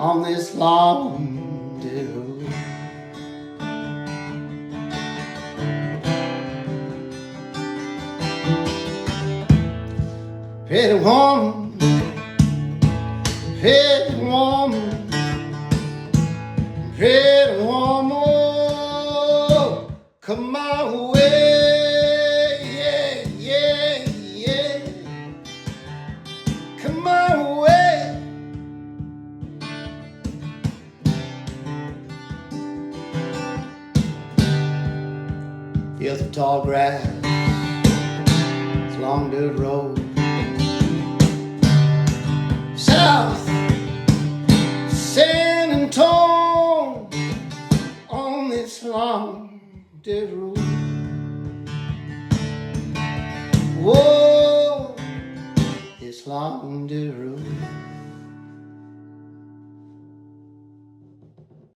on this long day road. Pretty woman, pretty woman, pretty woman, come my way, yeah, yeah, yeah, come my way. Here's the tall grass, it's long dirt road. South San Antonio on this long dirt road. Whoa, this long dirt road.